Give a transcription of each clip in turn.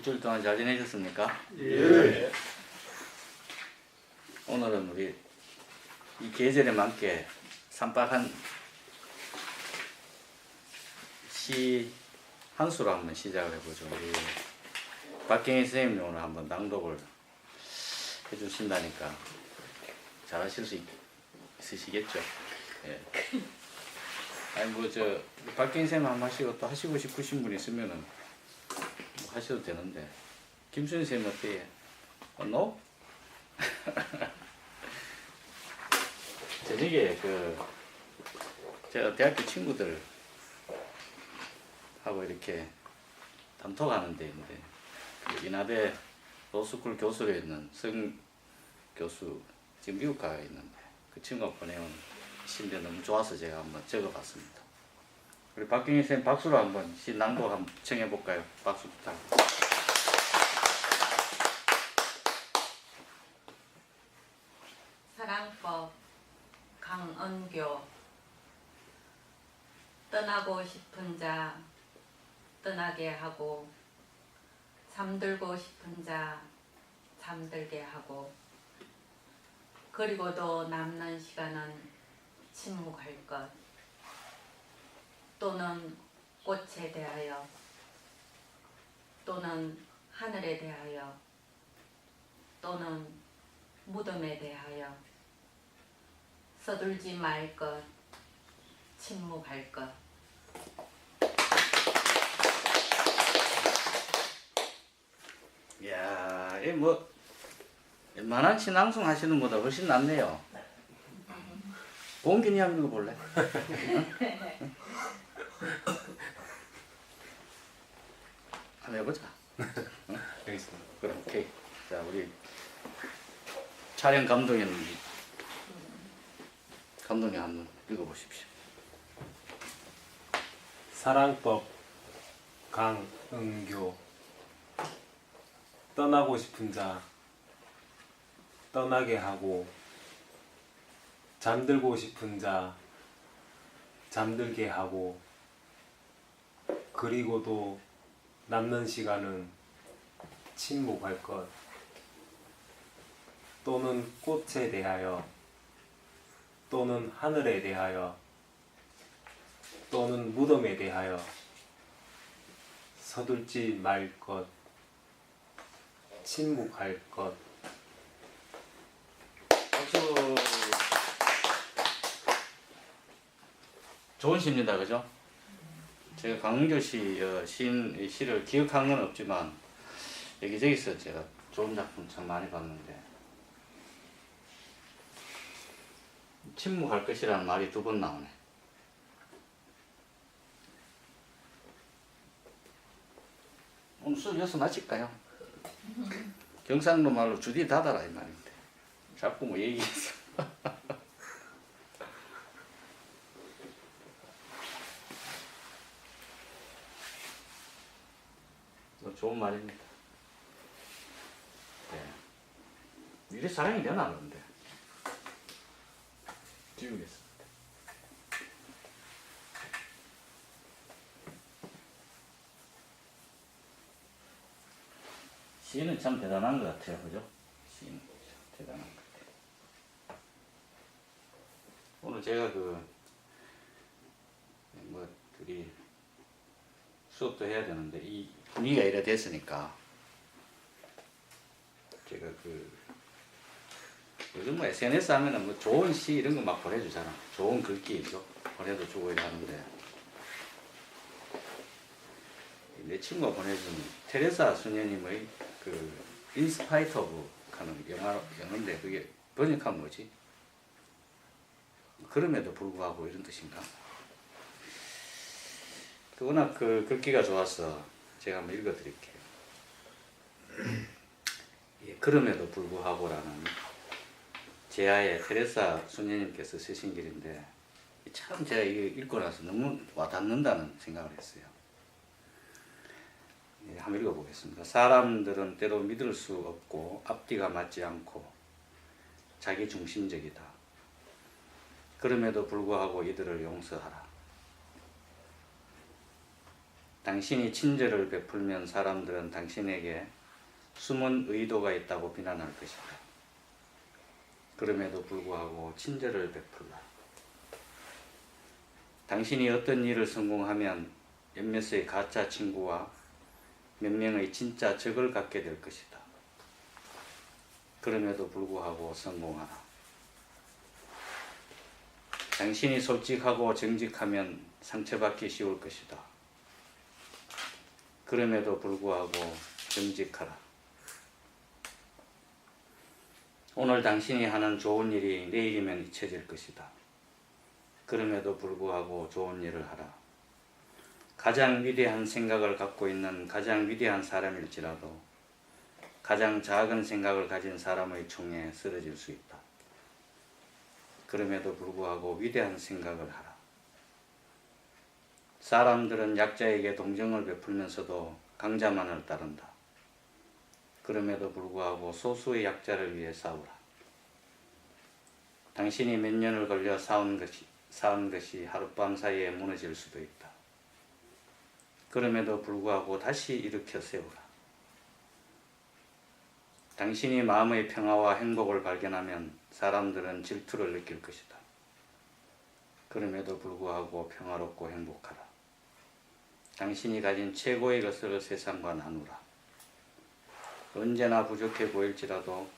일주일 동안 잘 지내셨습니까? 예. 오늘은 우리 이 계절에 맞게 산박한 시 한 수로 한번 시작을 해보죠. 우리 박경희 선생님이 오늘 한번 낭독을 해주신다니까 잘하실 수 있으시겠죠? 예. 아니 뭐 저 박경희 선생님 한번 하시고 또 하시고 싶으신 분 있으면은 뭐 하셔도 되는데 김수현 선생님 어때요? No? 저녁에 제가 대학교 친구들 하고 이렇게 단톡하는 데 있는데 그 인하대 로스쿨 교수로 있는 성 교수 지금 미국 가 있는데 그 친구가 보내온 시인데 너무 좋아서 제가 한번 적어봤습니다. 우리 박경희 선생님 박수로 한번 시 낭독 한번 청해볼까요? 박수 부탁드립니다. 사랑법 강은교. 떠나고 싶은 자 떠나게 하고 잠들고 싶은 자 잠들게 하고 그리고도 남는 시간은 침묵할 것 또는 꽃에 대하여 또는 하늘에 대하여 또는 무덤에 대하여 서둘지 말 것, 침묵할 것. 이야, 이 뭐 웬만한 신앙송 하시는 것보다 훨씬 낫네요. 봉균이 한번 읽어볼래? 한번 해보자. 알겠습니다. 그럼 오케이. 자, 우리 촬영 감독님 한번 읽어보십시오. 사랑법 강은교. 떠나고 싶은 자 떠나게 하고 잠들고 싶은 자 잠들게 하고 그리고도 남는 시간은 침묵할 것 또는 꽃에 대하여 또는 하늘에 대하여 또는 무덤에 대하여 서둘지 말 것 침묵할 것. 박수. 좋은 시입니다, 그죠? 제가 강은교 씨 시를 기억한 건 없지만 여기저기서 제가 좋은 작품 참 많이 봤는데 침묵할 것이라는 말이 두 번 나오네. 오늘 수업 여기서 마칠까요? 경상도 말로 주디 닫아라 이 말인데 자꾸 뭐 얘기해서 좋은 말입니다. 네. 이래 사랑이 되나 그런데 지우겠습니다. 시인은 참 대단한 것 같아요, 그죠? 시인은 참 대단한 것 같아요. 오늘 제가 둘이 수업도 해야 되는데 이 분위기가 이래 됐으니까 제가 요즘 뭐 SNS 하면은 뭐 좋은 시 이런 거 막 보내주잖아. 좋은 글귀 보내도 주고 이러는데 내 친구가 보내준 테레사 수녀님의 인스파이트 오브 하는 영어인데 그게 번역하면 뭐지? 그럼에도 불구하고 이런 뜻인가? 워낙 글귀가 좋아서 제가 한번 읽어드릴게요. 예, 그럼에도 불구하고라는 제아의 테레사 수녀님께서 쓰신 글인데 참 제가 이거 읽고 나서 너무 와닿는다는 생각을 했어요. 예, 한번 읽어보겠습니다. 사람들은 때로 믿을 수 없고 앞뒤가 맞지 않고 자기 중심적이다. 그럼에도 불구하고 이들을 용서하라. 당신이 친절을 베풀면 사람들은 당신에게 숨은 의도가 있다고 비난할 것이다. 그럼에도 불구하고 친절을 베풀라. 당신이 어떤 일을 성공하면 몇몇의 가짜 친구와 몇 명의 진짜 적을 갖게 될 것이다. 그럼에도 불구하고 성공하라. 당신이 솔직하고 정직하면 상처받기 쉬울 것이다. 그럼에도 불구하고 정직하라. 오늘 당신이 하는 좋은 일이 내일이면 잊혀질 것이다. 그럼에도 불구하고 좋은 일을 하라. 가장 위대한 생각을 갖고 있는 가장 위대한 사람일지라도 가장 작은 생각을 가진 사람의 총에 쓰러질 수 있다. 그럼에도 불구하고 위대한 생각을 하라. 사람들은 약자에게 동정을 베풀면서도 강자만을 따른다. 그럼에도 불구하고 소수의 약자를 위해 싸우라. 당신이 몇 년을 걸려 쌓은 것이 하룻밤 사이에 무너질 수도 있다. 그럼에도 불구하고 다시 일으켜 세우라. 당신이 마음의 평화와 행복을 발견하면 사람들은 질투를 느낄 것이다. 그럼에도 불구하고 평화롭고 행복하라. 당신이 가진 최고의 것을 세상과 나누라. 언제나 부족해 보일지라도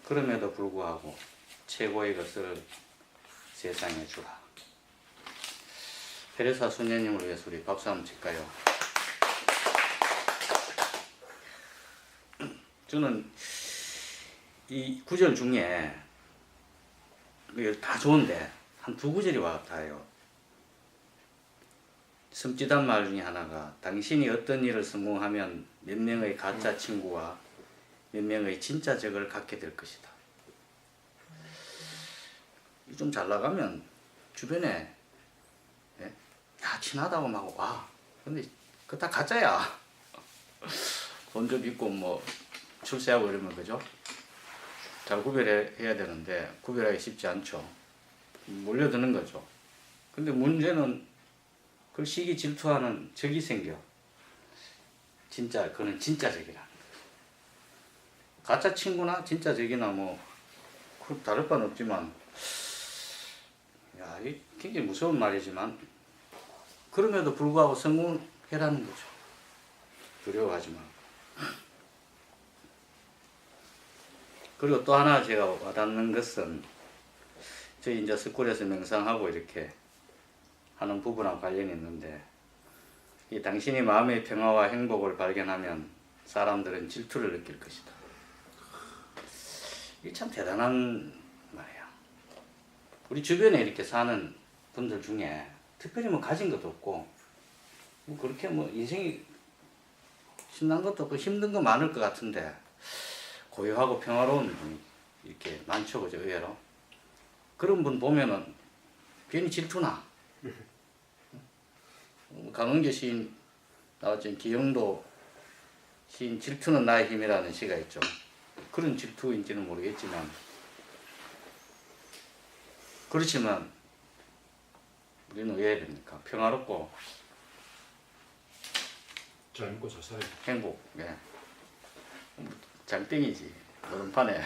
그럼에도 불구하고 최고의 것을 세상에 주라. 테레사 수녀님을 위해서 우리 박수 한번 칠까요? 저는 이 구절 중에 다 좋은데 한 두 구절이 와닿아요. 섬찟한 말 중에 하나가 당신이 어떤 일을 성공하면 몇 명의 가짜 친구와 몇 명의 진짜 적을 갖게 될 것이다. 좀 잘 나가면 주변에 야 친하다고 막 와. 근데 그거 다 가짜야. 돈 좀 있고 뭐 출세하고 이러면 그죠? 잘 구별해야 되는데 구별하기 쉽지 않죠. 몰려드는 거죠. 근데 문제는 그 시기 질투하는 적이 생겨. 진짜 그는 진짜 적이라는 거예요. 가짜 친구나 진짜 적이나 뭐 다를 바는 없지만 야, 이 굉장히 무서운 말이지만 그럼에도 불구하고 성공해라는 거죠. 두려워하지 마. 그리고 또 하나 제가 와닿는 것은 저희 이제 스쿨에서 명상하고 이렇게 하는 부분하고 관련이 있는데 이 당신이 마음의 평화와 행복을 발견하면 사람들은 질투를 느낄 것이다. 이게 참 대단한 말이야. 우리 주변에 이렇게 사는 분들 중에 특별히 뭐 가진 것도 없고 뭐 그렇게 뭐 인생이 신난 것도 없고 힘든 거 많을 것 같은데 고요하고 평화로운 분이 이렇게 많죠, 그죠, 의외로. 그런 분 보면은 괜히 질투나. 강은교 시인 나왔죠. 기영도 시인 질투는 나의 힘이라는 시가 있죠. 그런 질투인지는 모르겠지만 그렇지만 우리는 왜 됩니까? 평화롭고 잘 먹고 잘 살아요. 행복. 예. 장땡이지. 오른판에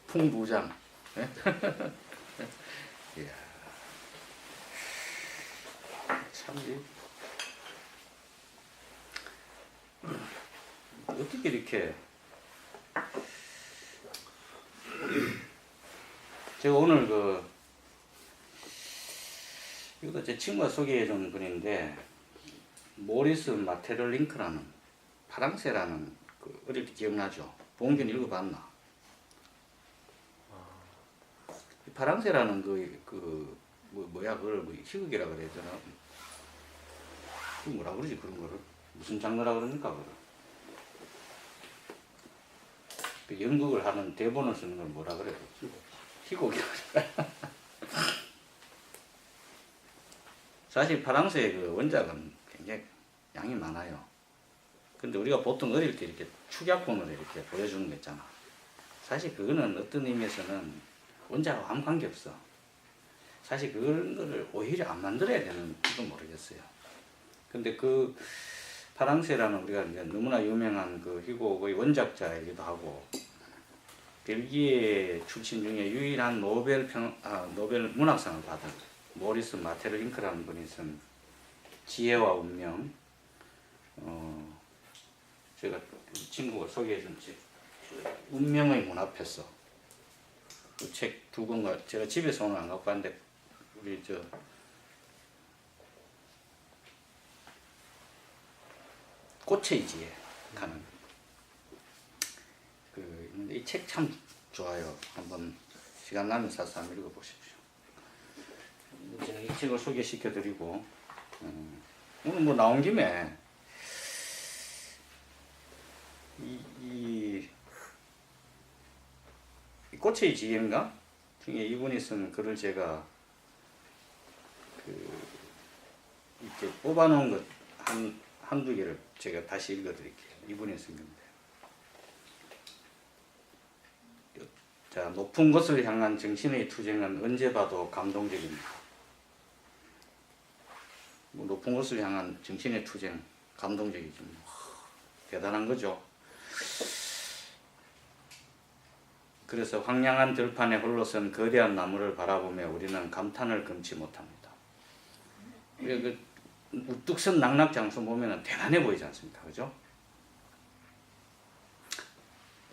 풍부장. 예? 이야. 참 어떻게 이렇게 제가 오늘 이것도 제 친구가 소개해 준 분인데 모리스 마테를링크라는 파랑새라는 어릴 때 기억나죠? 봉균 읽어봤나? 파랑새라는 뭐야 그걸 뭐 희극이라 그래야 되나? 그 뭐라 그러지 그런 거를 무슨 장르라 그럽니까 그걸? 그 연극을 하는 대본을 쓰는 걸 뭐라 그래요? 희곡이라. 사실 파랑새의 그 원작은 굉장히 양이 많아요. 근데 우리가 보통 어릴 때 이렇게 축약본으로 이렇게 보여주는 거 있잖아. 사실 그거는 어떤 의미에서는 원작하고 아무 관계 없어. 사실 그런 거를 오히려 안 만들어야 되는지도 모르겠어요. 근데 그 파랑새라는 우리가 이제 너무나 유명한 그 희곡의 원작자이기도 하고 벨기에 출신 중에 유일한 노벨 문학상을 받은 모리스 마테르링크라는 분이 쓴 지혜와 운명, 제가 친구가 소개해준 책 운명의 문 앞에서 그 책 두 권가 제가 집에서 오늘 안 갖고 왔는데 우리 저 꽃의 지혜 가는 이 책 참 좋아요. 한번 시간 나면 사서 한번 읽어보십시오. 제가 이 책을 소개시켜드리고 오늘 뭐 나온 김에 이 꽃의 지혜인가 중에 이분이 쓴 글을 제가 이렇게 뽑아놓은 것 한두 개를 제가 다시 읽어드릴게요. 이분이 쓴 건데. 자, 높은 곳을 향한 정신의 투쟁은 언제 봐도 감동적입니다. 뭐 높은 곳을 향한 정신의 투쟁, 감동적이죠. 대단한 거죠. 그래서 황량한 들판에 홀로선 거대한 나무를 바라보며 우리는 감탄을 금치 못합니다. 그 우뚝 선 낙낙장수 보면 대단해 보이지 않습니까? 그죠?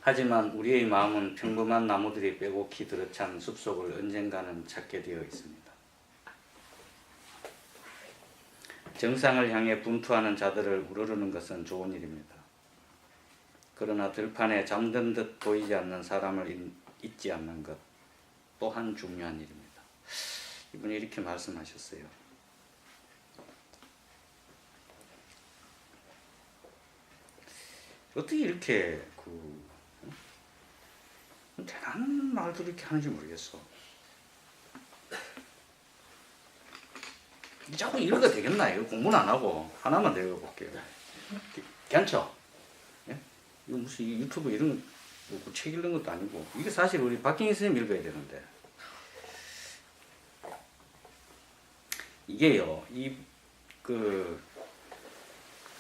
하지만 우리의 마음은 평범한 나무들이 빼곡히 들어찬 숲속을 언젠가는 찾게 되어 있습니다. 정상을 향해 분투하는 자들을 우르르는 것은 좋은 일입니다. 그러나 들판에 잠든 듯 보이지 않는 사람을 잊지 않는 것 또한 중요한 일입니다. 이분이 이렇게 말씀하셨어요. 어떻게 이렇게 대단한 말도 이렇게 하는지 모르겠어. 자꾸 읽어도 되겠나? 이거 공부는 안 하고 하나만 더 읽어볼게요. 괜찮죠? 예? 이거 무슨 유튜브 이런 거, 책 읽는 것도 아니고 이게 사실 우리 박경희 선생님 읽어야 되는데 이게요.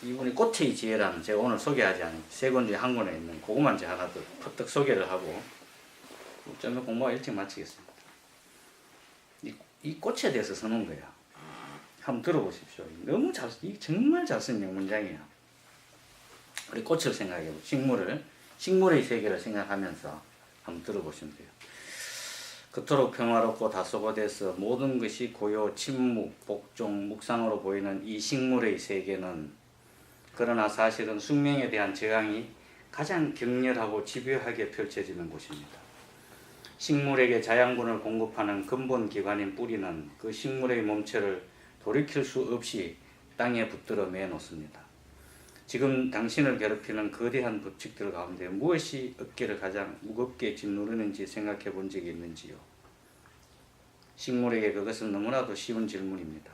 이분이 꽃의 지혜라는 제가 오늘 소개하지 않은 세 권 중에 한 권에 있는 그것만 제가 하나 더 퍼뜩 소개를 하고 좀 공부가 일찍 마치겠습니다. 이 꽃에 대해서 써놓은 거야. 한번 들어보십시오. 너무 이게 정말 잘 쓴 명문장이야. 우리 꽃을 생각해보고 식물의 세계를 생각하면서 한번 들어보시면 돼요. 그토록 평화롭고 다소곳해서 모든 것이 고요, 침묵, 복종, 묵상으로 보이는 이 식물의 세계는 그러나 사실은 숙명에 대한 저항이 가장 격렬하고 집요하게 펼쳐지는 곳입니다. 식물에게 자양분을 공급하는 근본 기관인 뿌리는 그 식물의 몸체를 돌이킬 수 없이 땅에 붙들어 매놓습니다. 지금 당신을 괴롭히는 거대한 법칙들 가운데 무엇이 어깨를 가장 무겁게 짓누르는지 생각해 본 적이 있는지요? 식물에게 그것은 너무나도 쉬운 질문입니다.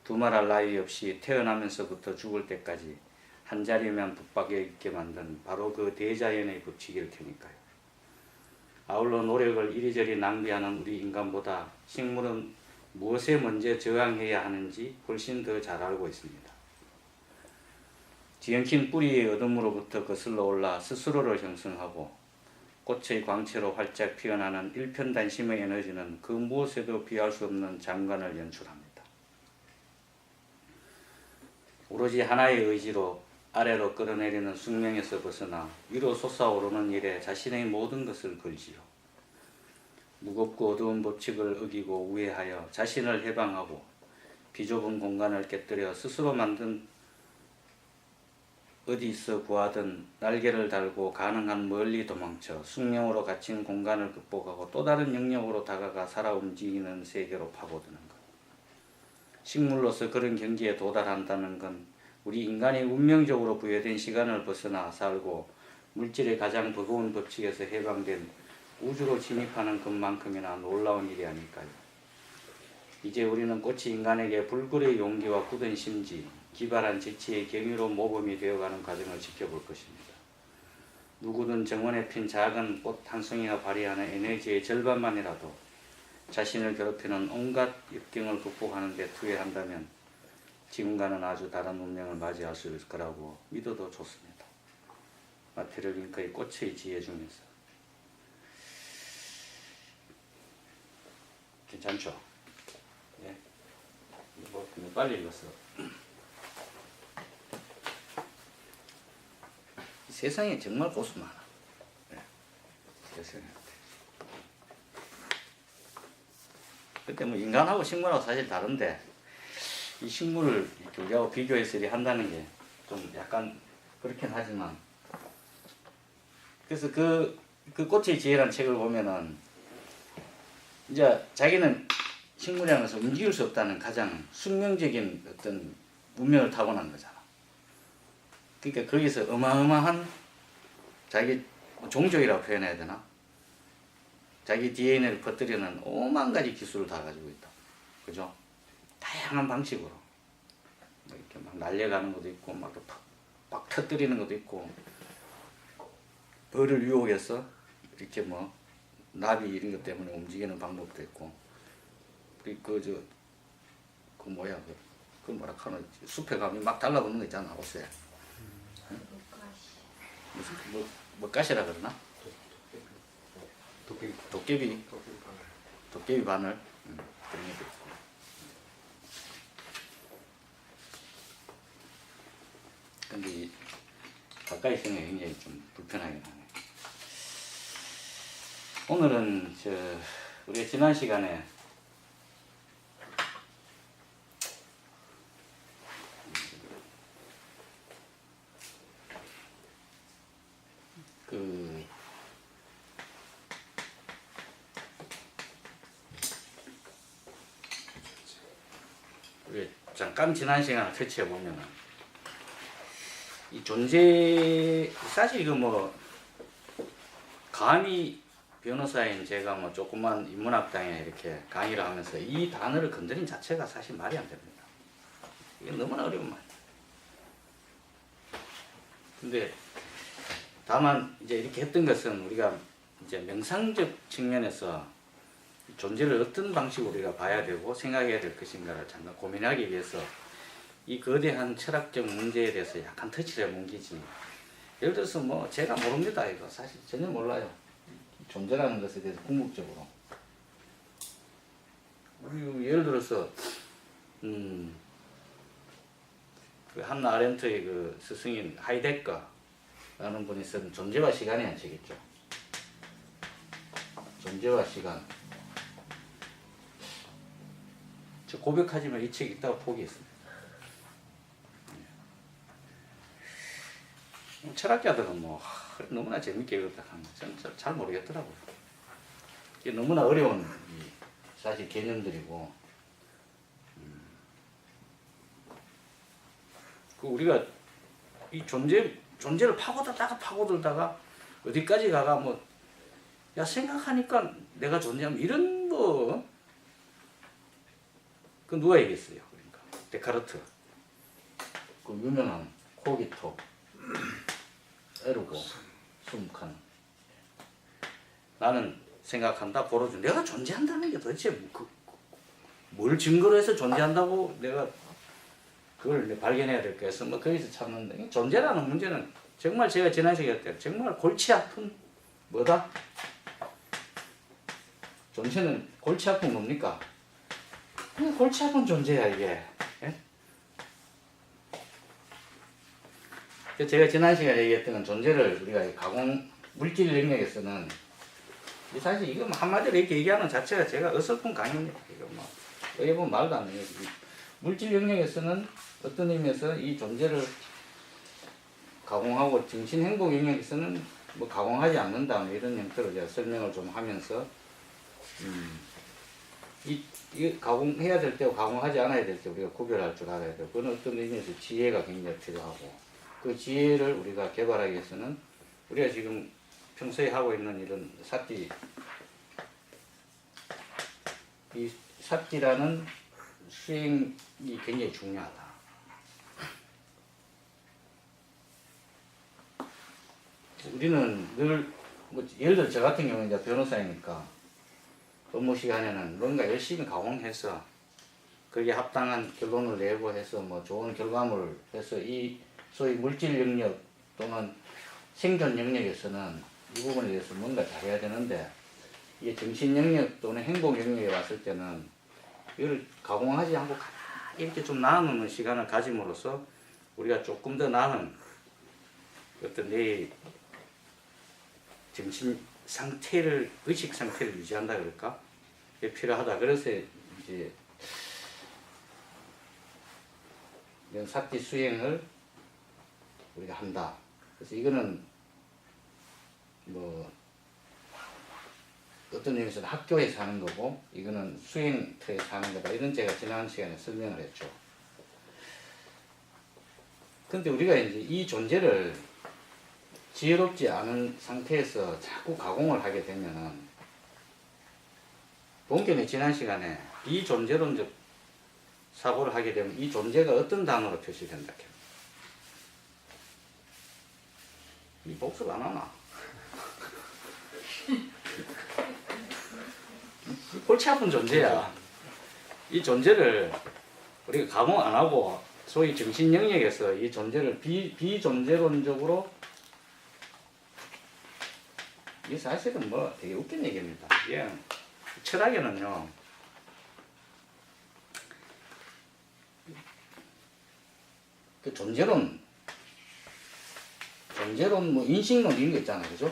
두말할 나위 없이 태어나면서부터 죽을 때까지 한자리면 붙박여 있게 만든 바로 그 대자연의 법칙일 테니까요. 아울러 노력을 이리저리 낭비하는 우리 인간보다 식물은 무엇에 먼저 저항해야 하는지 훨씬 더 잘 알고 있습니다. 지연킨 뿌리의 어둠으로부터 거슬러 올라 스스로를 형성하고 꽃의 광채로 활짝 피어나는 일편단심의 에너지는 그 무엇에도 비할 수 없는 장관을 연출합니다. 오로지 하나의 의지로 아래로 끌어내리는 숙명에서 벗어나 위로 솟아오르는 일에 자신의 모든 것을 걸지요. 무겁고 어두운 법칙을 어기고 우회하여 자신을 해방하고 비좁은 공간을 깨뜨려 스스로 만든 어디서 구하든 날개를 달고 가능한 멀리 도망쳐 숙명으로 갇힌 공간을 극복하고 또 다른 영역으로 다가가 살아 움직이는 세계로 파고드는 것. 식물로서 그런 경지에 도달한다는 건 우리 인간이 운명적으로 부여된 시간을 벗어나 살고 물질의 가장 버거운 법칙에서 해방된 우주로 진입하는 것만큼이나 놀라운 일이 아닐까요? 이제 우리는 꽃이 인간에게 불굴의 용기와 굳은 심지, 기발한 지치의 경이로 모범이 되어가는 과정을 지켜볼 것입니다. 누구든 정원에 핀 작은 꽃 한 송이가 발휘하는 에너지의 절반만이라도 자신을 괴롭히는 온갖 역경을 극복하는 데 투여한다면 지금과는 아주 다른 운명을 맞이할 수 있을 거라고 믿어도 좋습니다. 마테르 링크의 꽃의 지혜 중에서 괜찮죠? 예. 뭐 빨리 읽었어. 세상에 정말 고수 많아. 예. 세상에. 그때 뭐 인간하고 식물하고 사실 다른데 이 식물을 이렇게 우리하고 비교해서 이렇게 한다는 게 좀 약간 그렇긴 하지만 그래서 그 꽃의 지혜라는 책을 보면은 이제 자기는 식물이라면서 움직일 수 없다는 가장 숙명적인 어떤 운명을 타고난 거잖아. 그러니까 거기서 어마어마한 자기 종족이라고 표현해야 되나? 자기 DNA를 퍼뜨리는 오만 가지 기술을 다 가지고 있다. 그죠? 다양한 방식으로. 이렇게 막 날려가는 것도 있고, 막 터뜨리는 것도 있고, 벌을 유혹해서 이렇게 뭐, 나비 이런 것 때문에 움직이는 방법도 있고, 그 뭐야, 그 뭐라 카노, 숲에 가면 막 달라붙는 거 있잖아, 옷에. 무슨, 뭐 가시라 그러나? 도깨비 바늘 그런 것도 있고. 근데 이 가까이 있으면 굉장히 좀 불편하긴 하네. 오늘은 우리가 지난 시간에 우리 잠깐 지난 시간을 터치해 보면은 이 존재 사실 이거 뭐 감히 변호사인 제가 뭐 조그만 인문학당에 이렇게 강의를 하면서 이 단어를 건드린 자체가 사실 말이 안 됩니다. 이게 너무나 어려운 말이에요. 근데 다만 이제 이렇게 했던 것은 우리가 이제 명상적 측면에서 존재를 어떤 방식으로 우리가 봐야 되고 생각해야 될 것인가를 잠깐 고민하기 위해서 이 거대한 철학적 문제에 대해서 약간 터치를 해본 게지. 예를 들어서 뭐 제가 모릅니다. 이거 사실 전혀 몰라요. 존재라는 것에 대해서 궁극적으로. 예를 들어서 그 한나 아렌트의 그 스승인 하이데거라는 분이 쓴 존재와 시간이라는 책 있죠. 존재와 시간. 저 고백하지만 이 책 읽다가 포기했습니다. 철학자들은 뭐 너무나 재밌게 읽었다 하면 저는 잘 모르겠더라고요. 이게 너무나 어려운 사실 개념들이고 그 우리가 이 존재를 파고들다가 어디까지 가가 뭐 야 생각하니까 내가 존재하면 이런 뭐 그 누가 얘기했어요? 그러니까 데카르트 그 유명한 코기토 에르고 숨칸 나는 생각한다 고로준 내가 존재한다는 게 도대체 뭘 증거로 해서 존재한다고 내가 그걸 발견해야 될 거 해서 뭐 거기서 찾는데 존재라는 문제는 정말 제가 지난 시간에 때 정말 골치 아픈 뭐다? 존재는 골치 아픈 뭡니까? 그냥 골치 아픈 존재야 이게. 예? 제가 지난 시간에 얘기했던 건 존재를 우리가 가공 물질 영역에서는 사실 이거 한마디로 이렇게 얘기하는 자체가 제가 어설픈 강의입니다. 이거 뭐 여기 보면 말도 안 해요. 물질 영역에서는 어떤 의미에서 이 존재를 가공하고 정신 행복 영역에서는 뭐 가공하지 않는다 뭐 이런 형태로 제가 설명을 좀 하면서 이 가공해야 될 때와 가공하지 않아야 될 때 우리가 구별할 줄 알아야 되고 그건 어떤 의미에서 지혜가 굉장히 필요하고 그 지혜를 우리가 개발하기 위해서는 우리가 지금 평소에 하고 있는 이런 이 삿디라는 수행이 굉장히 중요하다. 우리는 늘 뭐 예를 들어 저 같은 경우는 이제 변호사이니까 업무 시간에는 뭔가 열심히 가공해서 그게 합당한 결론을 내고 해서 뭐 좋은 결과물을 해서 이 소위 물질 영역 또는 생존 영역에서는 이 부분에 대해서 뭔가 잘해야 되는데 이게 정신 영역 또는 행복 영역에 왔을 때는 이걸 가공하지 않고 가만히 이렇게 좀 나누는 시간을 가짐으로써 우리가 조금 더 나은 어떤 내 정신 상태를, 의식 상태를 유지한다 그럴까? 이게 필요하다. 그래서 이제 이런 삭지 수행을 우리가 한다. 그래서 이거는 뭐 어떤 의미에서는 학교에서 하는 거고 이거는 수행터에서 하는 거다. 이런 제가 지난 시간에 설명을 했죠. 근데 우리가 이제 이 존재를 지혜롭지 않은 상태에서 자꾸 가공을 하게 되면은 본견의 지난 시간에 비존재론적 사고를 하게 되면 이 존재가 어떤 단어로 표시된다. 이 복습 안 하나? 골치 아픈 존재야. 이 존재를 우리가 가공 안 하고 소위 정신 영역에서 이 존재를 비존재론적으로, 이게 사실은 뭐 되게 웃긴 얘기입니다. 예. 철학에는요, 그 존재론 뭐 인식론 이런 게 있잖아요. 그죠?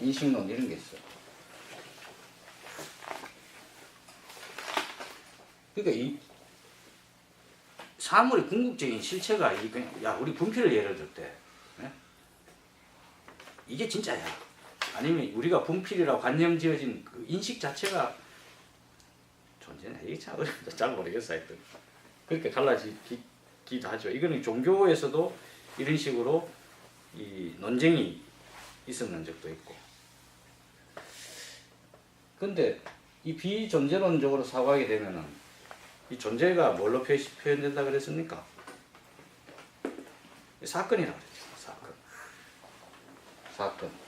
인식론 이런 게 있어. 그러니까 이 사물의 궁극적인 실체가 야, 우리 분필을 예를 들 때, 네? 이게 진짜야. 아니면 우리가 분필이라고 관념 지어진 그 인식 자체가 존재냐? 이게 참 어렵다. 잘 모르겠어요. 그렇게 갈라지기도 하죠. 이거는 종교에서도 이런 식으로 이 논쟁이 있었는 적도 있고. 근데 이 비존재론적으로 사고하게 되면은 이 존재가 뭘로 표현된다 그랬습니까? 사건이라고 그랬죠. 사건.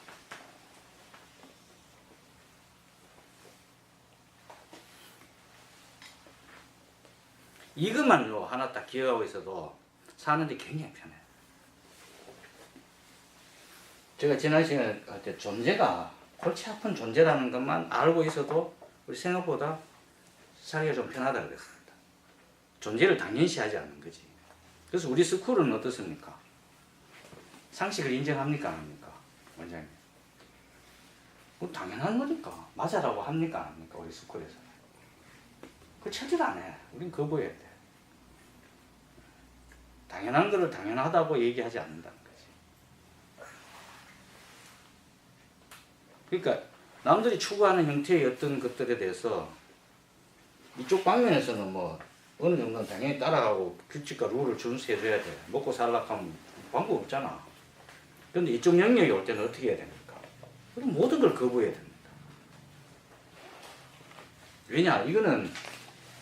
이것만요 하나 딱 기억하고 있어도 사는데 굉장히 편해요. 제가 지난 시간에 할 때 존재가 골치 아픈 존재라는 것만 알고 있어도 우리 생각보다 살기가 좀 편하다 그랬습니다. 존재를 당연시하지 않는 거지. 그래서 우리 스쿨은 어떻습니까? 상식을 인정합니까? 안 합니까? 원장님. 뭐 당연한 거니까. 맞아라고 합니까? 안 합니까? 우리 스쿨에서는. 그 철저히 안 해. 우린 거부해야 돼. 당연한 거를 당연하다고 얘기하지 않는다는 거지. 그러니까 남들이 추구하는 형태의 어떤 것들에 대해서 이쪽 방면에서는 뭐 어느 정도는 당연히 따라가고 규칙과 룰을 준수해줘야 돼. 먹고 살려고 하면 방법 없잖아. 그런데 이쪽 영역에 올 때는 어떻게 해야 됩니까? 그럼 모든 걸 거부해야 됩니다. 왜냐? 이거는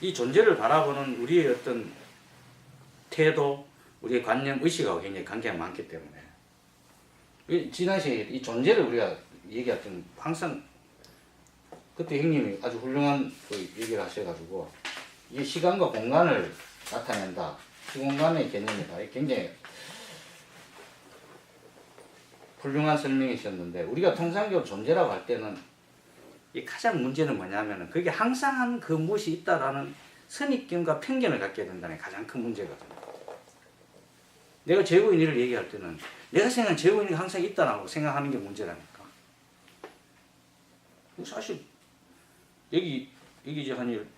이 존재를 바라보는 우리의 어떤 태도, 우리의 관념, 의식하고 굉장히 관계가 많기 때문에. 지난 시간에 이 존재를 우리가 얘기했던 항상 그때 형님이 아주 훌륭한 그 얘기를 하셔가지고 이 시간과 공간을 나타낸다. 시공간의 개념이다. 굉장히 훌륭한 설명이셨는데 우리가 통상적으로 존재라고 할 때는 이 가장 문제는 뭐냐면은 그게 항상 그 무엇이 있다라는 선입견과 편견을 갖게 된다는 게 가장 큰 문제거든요. 내가 제고인을 얘기할 때는 내가 생각하는 제고인이 항상 있다라고 생각하는 게 문제라니까. 사실 여기 이제 한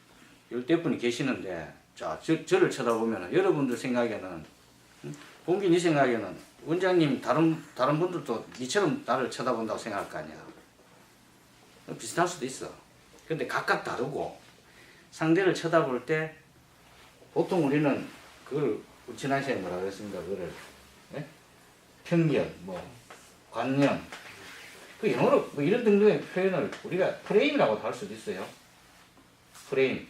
10대 분이 계시는데 자 저를 쳐다보면 여러분들 생각에는 봉기 네 생각에는 원장님 다른 분들도 니처럼 나를 쳐다본다고 생각할 거 아니야. 비슷할 수도 있어. 근데 각각 다르고 상대를 쳐다볼 때 보통 우리는 그걸 지난 시간에 뭐라 그랬습니까? 그거를 네? 편견, 뭐 관념, 그 영어로 뭐 이런 등등의 표현을 우리가 프레임이라고도 할 수도 있어요. 프레임.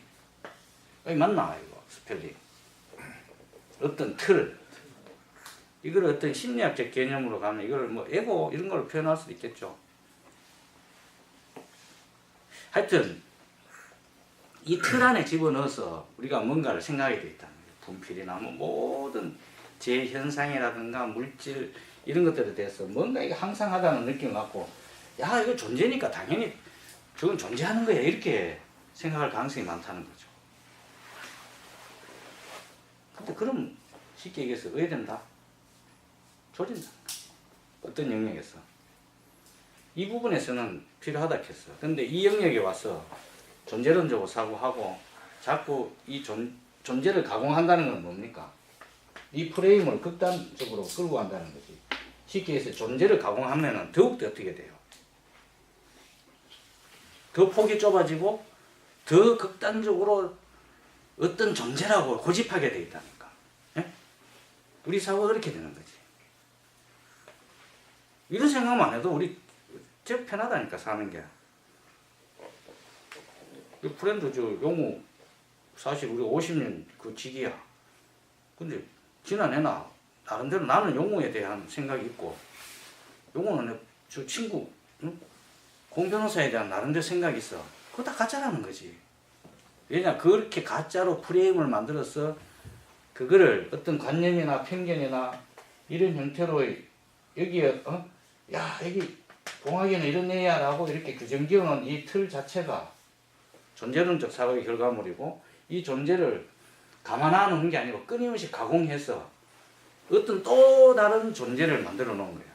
맞나 이거 스펠링? 어떤 틀. 이걸 어떤 심리학적 개념으로 가면 이걸 뭐 에고 이런 걸로 표현할 수도 있겠죠. 하여튼 이 틀 안에 집어넣어서 우리가 뭔가를 생각하게 돼 있다는 거예요. 분필이나 뭐 모든 재현상이라든가 물질 이런 것들에 대해서 뭔가 이게 항상하다는 느낌을 갖고 야 이거 존재니까 당연히 저건 존재하는 거야 이렇게 생각할 가능성이 많다는 거죠. 근데 그럼 쉽게 얘기해서 의된다? 조진다. 어떤 영역에서. 이 부분에서는 필요하다 했어. 근데 이 영역에 와서 존재론적으로 사고하고 자꾸 이 존재를 가공한다는 건 뭡니까? 이 프레임을 극단적으로 끌고 간다는 거지. 쉽게 해서 존재를 가공하면 더욱더 어떻게 돼요? 더 폭이 좁아지고 더 극단적으로 어떤 존재라고 고집하게 돼 있다니까. 예? 우리 사고가 그렇게 되는 거지. 이런 생각만 해도 우리 제일 편하다니까 사는 게. 이 프렌드 저 용우 사실 우리 50년 그 직이야. 근데 지난해나 나름대로 나는 용우에 대한 생각이 있고 용우는 저 친구 응? 공 변호사에 대한 나름대로 생각이 있어. 그거 다 가짜라는 거지. 왜냐 그렇게 가짜로 프레임을 만들어서 그거를 어떤 관념이나 편견이나 이런 형태로 여기에 야 여기 공학에는 이런 애야 라고 이렇게 규정지어놓은 이 틀 자체가 존재론적 사고의 결과물이고 이 존재를 가만 안 놓은 게 아니고 끊임없이 가공해서 어떤 또 다른 존재를 만들어 놓은 거예요.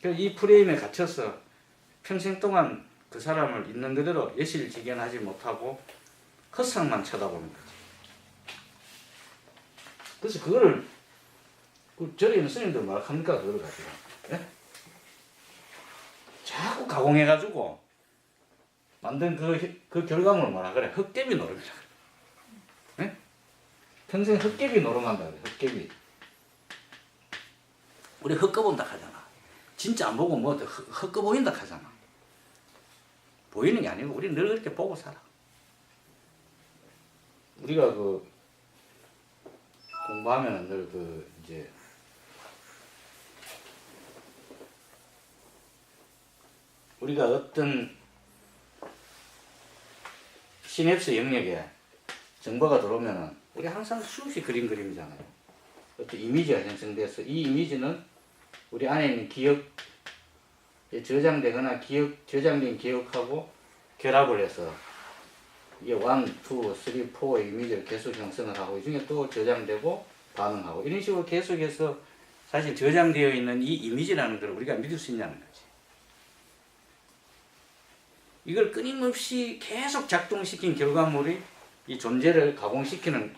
그래서 이 프레임에 갇혀서 평생 동안 그 사람을 있는 그대로 예실지견하지 못하고 헛상만 쳐다보는 거지. 그래서 그거를 그 절에 있는 스님들 말합니까 그걸 가지고 예? 자꾸 가공해가지고 만든 그 결과물을 뭐라 그래? 헛개비 노름이라 그래. 예? 평생 헛개비 노름한다 그래. 헛개비. 우리 헛거 본다 하잖아. 진짜 안 보고 뭐 헛거 보인다 하잖아. 보이는 게 아니고 우리 늘 그렇게 보고 살아. 우리가 그 공부하면은 늘 그 이제 우리가 어떤 시냅스 영역에 정보가 들어오면은 우리 항상 수없이 그림 그림이잖아요. 어떤 이미지가 형성돼서 이 이미지는 우리 안에 있는 기억 저장되거나 저장된 기억하고 결합을 해서 이게 1, 2, 3, 4의 이미지를 계속 형성을 하고 이 중에 또 저장되고 반응하고 이런 식으로 계속해서 사실 저장되어 있는 이 이미지라는 걸 우리가 믿을 수 있냐는 거지. 이걸 끊임없이 계속 작동시킨 결과물이 이 존재를 가공시키는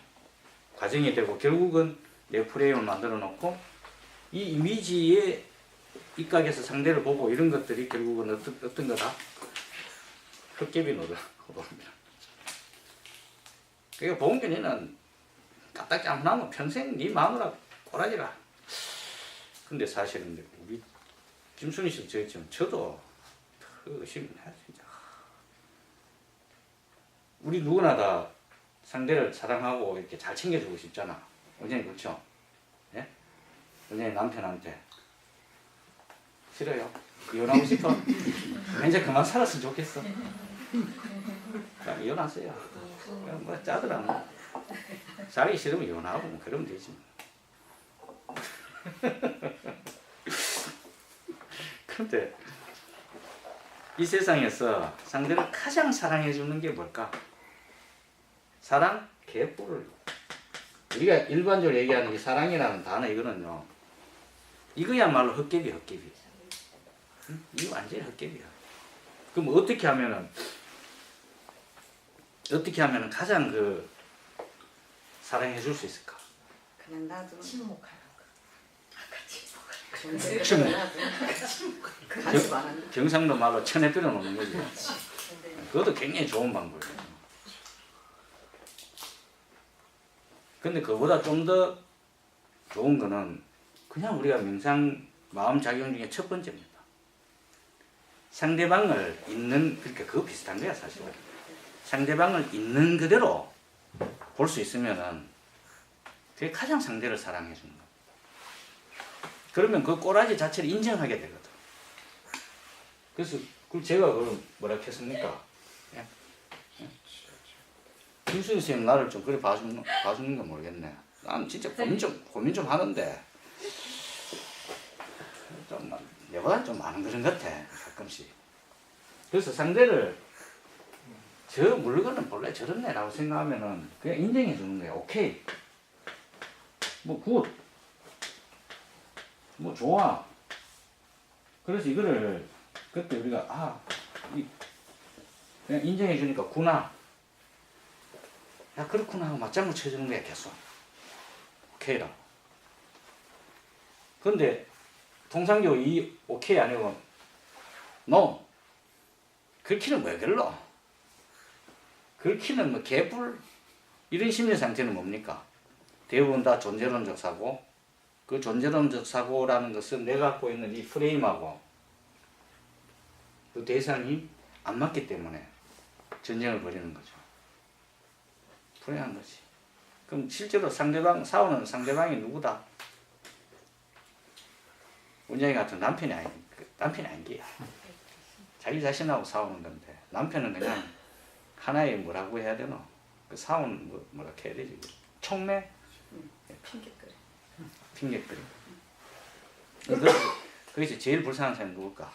과정이 되고 결국은 내 프레임을 만들어 놓고 이 이미지의 입각에서 상대를 보고 이런 것들이 결국은 어떤 거다? 헛개비 노릇하고 봅니다. 그러니까 봉균이는 까딱지 안 나면 평생 네 마누라 꼬라지라. 근데 사실은 우리 김순희 씨 저도 의심해 진짜. 우리 누구나 다 상대를 사랑하고 이렇게 잘 챙겨주고 싶잖아. 원장님 그렇죠? 예? 원장님 남편한테 싫어요? 이혼하고 싶어? 이제 그만 살았으면 좋겠어. 그냥 이혼하세요. 그냥 뭐 짜더라 뭐. 살기 싫으면 이혼하고 뭐 그러면 되지. 근데 이 세상에서 상대를 가장 사랑해주는 게 뭘까? 사랑? 개뿔을. 우리가 일반적으로 얘기하는 이 사랑이라는 단어 이거는요. 이거야말로 헛개비. 응? 이거 완전히 헛개비야. 그럼 어떻게 하면은 가장 그 사랑해줄 수 있을까? 그냥 놔두면 침묵하라고. 존재를 같이 말하는 경상도 말로 천에 뿌려 놓는 거지. 근데 그것도 굉장히 좋은 방법이에요. 근데 그보다 좀 더 좋은 거는 그냥 우리가 명상 마음 작용 중에 첫 번째입니다. 상대방을 그러니까 그거 비슷한 거야 사실. 상대방을 있는 그대로 볼 수 있으면은 그게 가장 상대를 사랑해 주는 거야. 그러면 그 꼬라지 자체를 인정하게 되거든. 그래서 제가 그걸 뭐라 했습니까? 예? 김수희 선생님 나를 좀 그래 봐주는 거 모르겠네. 난 진짜 고민 좀 하는데 좀 내보다 좀 많은 그런 것 같아 가끔씩. 그래서 상대를 저 물건은 본래 저런 애라고 생각하면은 그냥 인정해 주는 거야. 오케이. 뭐 굿. 뭐 좋아. 그래서 이거를 그때 우리가 그냥 인정해 주니까 구나. 야 그렇구나 하고 맞장구 쳐주는 거야 계속. 오케이라고. 근데 통상적으로 이 오케이 아니고 노. 긁히는 뭐야 결로. 긁히는 뭐 개뿔 이런 심리 상태는 뭡니까? 대부분 다 존재론적 사고. 그 존재론적 사고라는 것은 내가 갖고 있는 이 프레임하고 그 대상이 안 맞기 때문에 전쟁을 벌이는 거죠. 불행한 거지. 그럼 실제로 싸우는 상대방이 누구다? 원장이 같은 남편이 아닌 게야. 자기 자신하고 싸우는 건데 남편은 그냥 하나의 뭐라고 해야 되노? 그 싸우는 뭐라 해야 되지? 촉매? 핑계거리. 핑계거리. 그래서 제일 불쌍한 사람이 누굴까?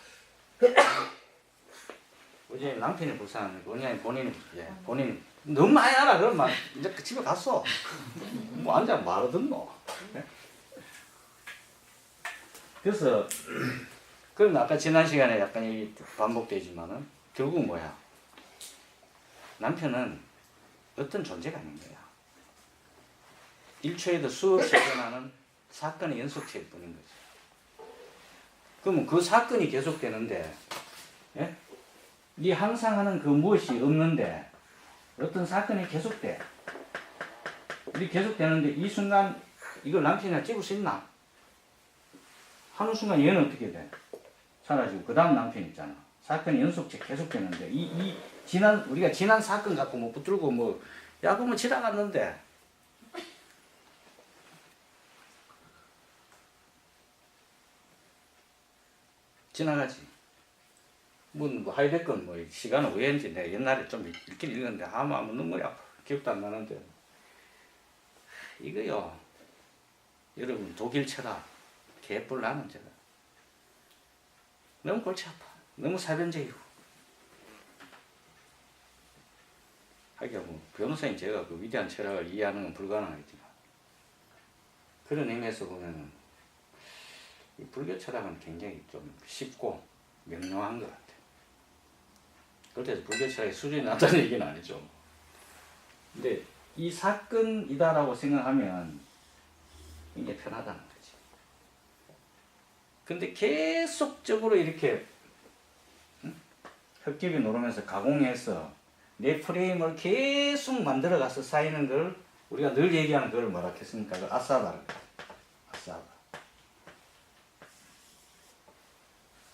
원장님 남편이 불쌍한 거, 원장님 본인이 너무 많이 알아. 그러면 이제 집에 갔어. 뭐 앉아 말을 듣노. 그래서 그럼 아까 지난 시간에 약간 반복되지만은 결국 뭐야? 남편은 어떤 존재가 아닌 거야. 1초에도 수없이 일어나는 사건의 연속체일 뿐인 거지. 그러면 그 사건이 계속되는데, 예? 네 항상 하는 그 무엇이 없는데 어떤 사건이 계속돼. 이 계속되는데 이 순간 이걸 남편이나 찍을 수 있나? 하는 순간 얘는 어떻게 돼? 사라지고 그 다음 남편 있잖아. 사건이 연속체 계속되는데 우리가 지난 사건 갖고 뭐 붙들고 뭐 그러면 지나갔는데 지나가지. 뭐 하이데건 뭐 시간은 왜인지 내가 옛날에 좀 읽긴 읽었는데 아무 눈물이 아파. 기억도 안 나는데 이거요. 여러분 독일 철학 개뿔 나는 제가 너무 골치 아파. 너무 사변적이고. 하기야 뭐 변호사인 제가 그 위대한 철학을 이해하는 건 불가능하겠지만 그런 의미에서 보면은 이 불교 철학은 굉장히 좀 쉽고 명료한 것 같아요. 그렇다고 해서 불교 철학의 수준이 낮다는 얘기는 아니죠. 근데 이 사건이다라고 생각하면 굉장히 편하다는 거지. 근데 계속적으로 이렇게 흙집이 노르면서 가공해서 내 프레임을 계속 만들어가서 쌓이는 걸 우리가 늘 얘기하는 그걸 뭐라 했습니까? 그 아싸바를. 아싸바.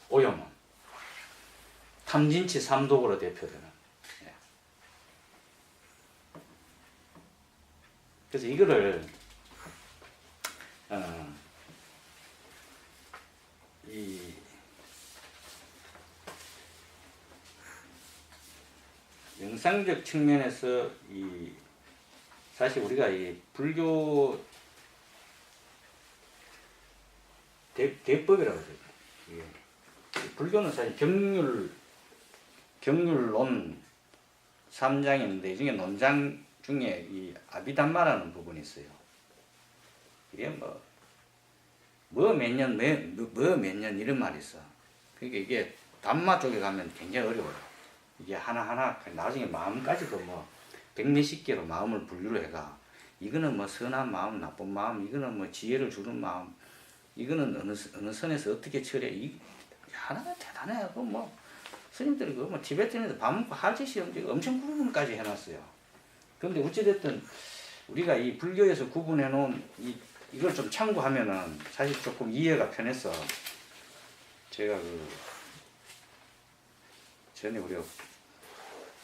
오염은 탐진치 삼독으로 대표되는. 예. 그래서 이거를 이 영상적 측면에서 사실 우리가 이 불교 대법이라고 하죠. 불교는 사실 경률론 3장이 있는데 이 중에 논장 중에 이 아비담마라는 부분이 있어요. 이게 뭐 몇 년 이런 말이 있어. 그러니까 이게 담마 쪽에 가면 굉장히 어려워요. 이게 하나하나 나중에 마음까지도 뭐 백몇십 개로 마음을 분류를 해가 이거는 뭐 선한 마음, 나쁜 마음, 이거는 뭐 지혜를 주는 마음, 이거는 어느 선에서 어떻게 처리해. 하나가 대단해요. 그 뭐 스님들이 그 뭐 티베트에서 밥 먹고 할짓이 엄청 구분까지 해놨어요. 그런데 어찌됐든 우리가 이 불교에서 구분해 놓은 이걸 좀 참고하면은 사실 조금 이해가 편해서 제가 전에 우리가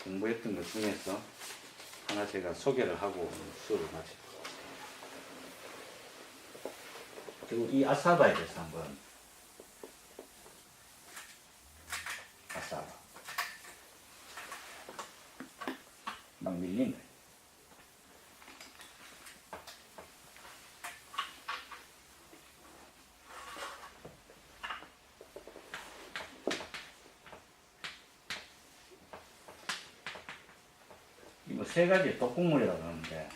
공부했던 것 중에서 하나 제가 소개를 하고 수업을 마치고 그리고 이 아사바에 대해서 한번 아사바 막 밀린다. 세 가지 떡국물이라고 하는데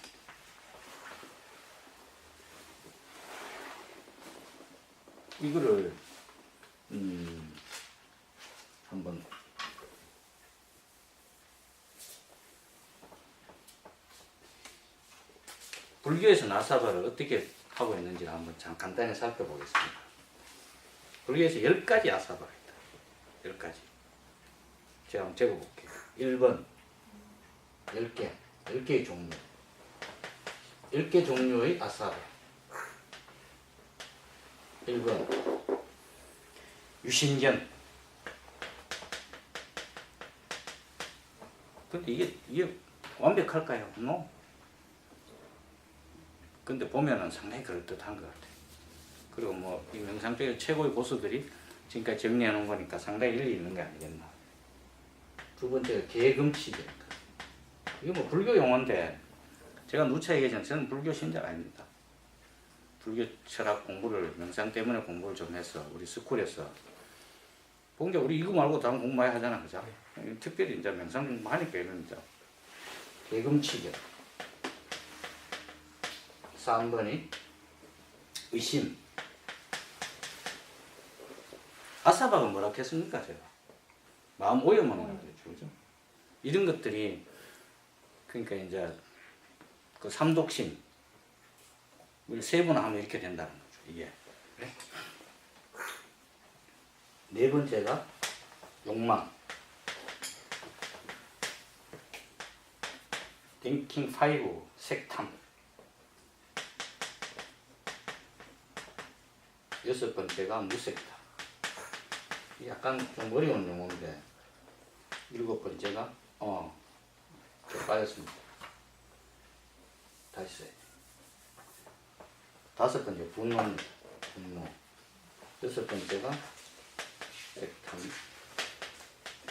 이거를 한번 불교에서는 아사바를 어떻게 하고 있는지 한번 참 간단히 살펴보겠습니다. 불교에서 10가지 아사바가 있다. 10가지. 제가 한번 적어볼게요. 1번 10개 10개의 종류 10개 종류의 아사바 1번 유신견. 근데 이게 완벽할까요? No. 근데 보면은 상당히 그럴듯한 것 같아요. 그리고 뭐 이 명상 쪽에 최고의 고수들이 지금까지 정리해 놓은 거니까 상당히 일리 있는 게 아니겠나. 두 번째가 개금치견. 이게 뭐 불교 용어인데 제가 누차 얘기하지만 저는 불교 신자가 아닙니다. 불교 철학 공부를 명상 때문에 공부를 좀 해서 우리 스쿨에서 봉자 우리 이거 말고 다른 공부 많이 하잖아, 그죠? 특별히 이제 명상 공부하니까 이런 이제 개금치견. 3번이 의심. 아사바가 뭐라고 했습니까, 제가? 마음 오염하는 거죠, 그죠? 이런 것들이 그러니까 이제 그 삼독심 세 번 하면 이렇게 된다는 거죠, 이게. 네 번째가 욕망. 띵킹 5 색탐. 여섯 번째가 무색타. 약간 좀 어려운 용어인데 일곱 번째가 좀 빠졌습니다. 다시 써야 돼. 다섯 번째 분노입니다. 분노. 여섯 번째가 색탐.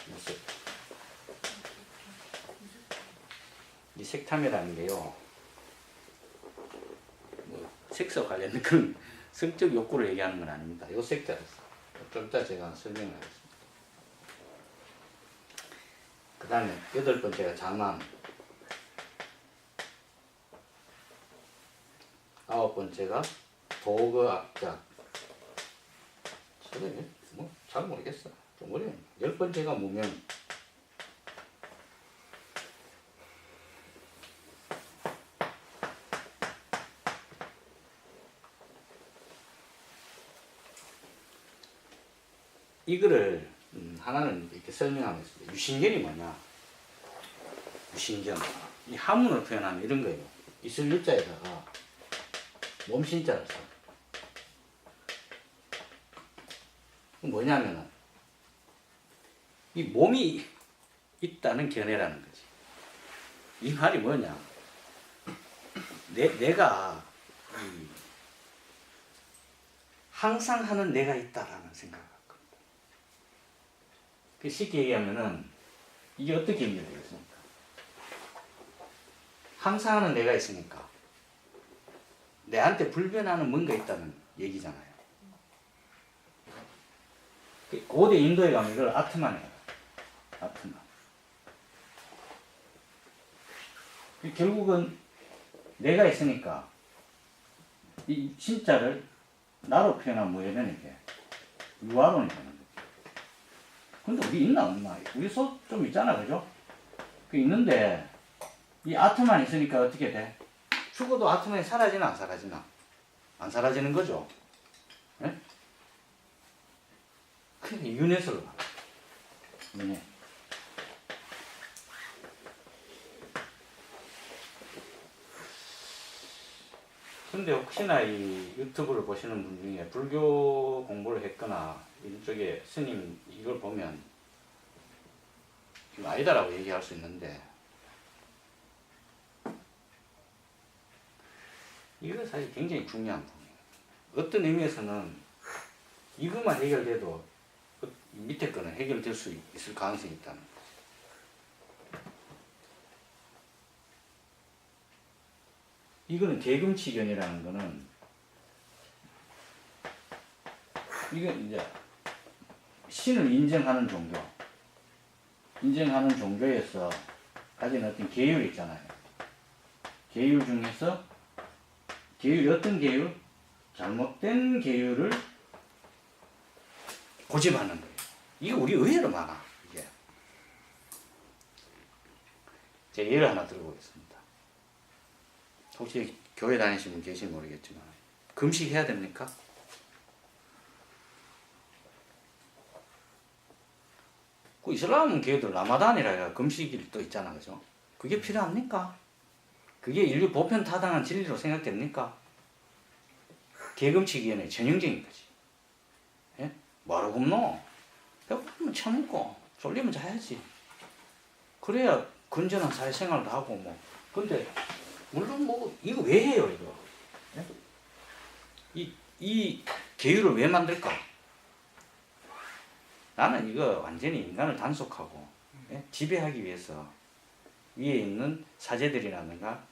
무색타. 이 색탐이라는 게요, 뭐 색소 관련된 그런 성적 욕구를 얘기하는 건 아닙니다. 요 색자로서. 좀 이따 제가 설명을 하겠습니다. 그 다음에 여덟 번째가 장남. 아홉 번째가 도거악작. 저는 뭐 잘 모르겠어. 좀 어려워요. 열 번째가 무명. 이거를 하나는 이렇게 설명하고 있습니다. 유신견이 뭐냐? 유신견. 이 한문을 표현하면 이런 거예요. 이슬 유자에다가 몸신자를 써. 뭐냐면은 이 몸이 있다는 견해라는 거지. 이 말이 뭐냐? 내가 항상 하는 내가 있다라는 생각. 쉽게 얘기하면은 이게 어떻게 연결되겠습니까? 항상 하는 내가 있으니까 내한테 불변하는 뭔가 있다는 얘기잖아요. 고대 인도에 가면 이걸 아트만이에요. 아트만. 결국은 내가 있으니까 이 진짜를 나로 표현하면 뭐예요? 이게 유아론이 되는 거죠. 근데 우리 있나 없나? 우리 소 좀 있잖아, 그죠? 그 있는데 이 아트만 있으니까 어떻게 돼? 죽어도 아트만이 사라지나 안 사라지나? 안 사라지는 거죠. 예? 그게 윤회설로 가. 윤회. 근데 혹시나 이 유튜브를 보시는 분 중에 불교 공부를 했거나 이쪽에 스님 이걸 보면 이거 아니다라고 얘기할 수 있는데 이거 사실 굉장히 중요한 부분이에요. 어떤 의미에서는 이것만 해결돼도 밑에 거는 해결될 수 있을 가능성이 있다는 거죠. 이거는 개금치견이라는 거는 이건 이제 신을 인정하는 종교, 인정하는 종교에서 가진 어떤 계율이 있잖아요. 계율 중에서 계율이 어떤 계율? 잘못된 계율을 고집하는 거예요. 이거 우리 의외로 많아. 이게. 제가 예를 하나 들어보겠습니다. 혹시 교회 다니시는 분 계신지 모르겠지만 금식해야 됩니까? 그 이슬람 교회들 라마단이라 금식일 또 있잖아, 그죠? 그게 필요합니까? 그게 인류 보편 타당한 진리로 생각됩니까? 개금치기에는 전형적인 거지. 예? 뭐하러 굶노? 배고프면 참고 졸리면 자야지. 그래야 건전한 사회생활도 하고 뭐. 근데 물론 뭐 이거 왜 해요 이거? 예? 이 계율을 왜 만들까? 나는 이거 완전히 인간을 단속하고 지배하기 위해서 위에 있는 사제들이라든가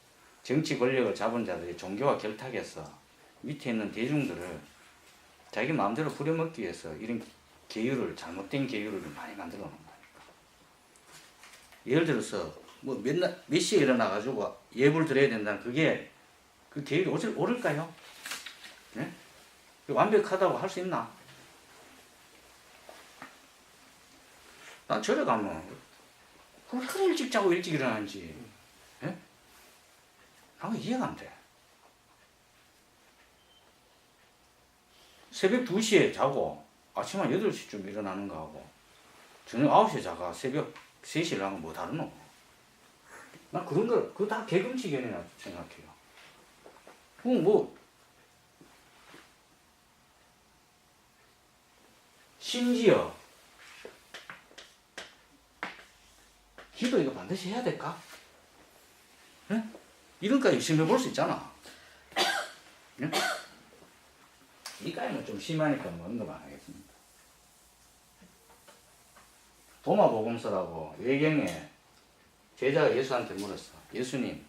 정치 권력을 잡은 자들이 종교와 결탁해서 밑에 있는 대중들을 자기 마음대로 부려먹기 위해서 이런 계율을 잘못된 계율을 많이 만들어 놓은 거니까. 예를 들어서 뭐 몇 시에 일어나 가지고 예불 드려야 된다는 그게 그 계율이 옳을까요? 네? 완벽하다고 할 수 있나? 난 절에 가면 왜 그렇게 일찍 자고 일찍 일어나는지 나는 이해가 안 돼. 새벽 2시에 자고 아침 한 8시쯤 일어나는 거하고 저녁 9시에 자가 새벽 3시에 일어나는 거 뭐 다르노? 난 그런 거 그거 다 개금치견이라 생각해요. 뭐 심지어 기도 이거 반드시 해야 될까? 네? 이런까지 의심해 볼 수 있잖아. 네? 이까지는 좀 심하니까 뭐 언급 안 하겠습니다. 도마복음서라고 외경에 제자가 예수한테 물었어. 예수님,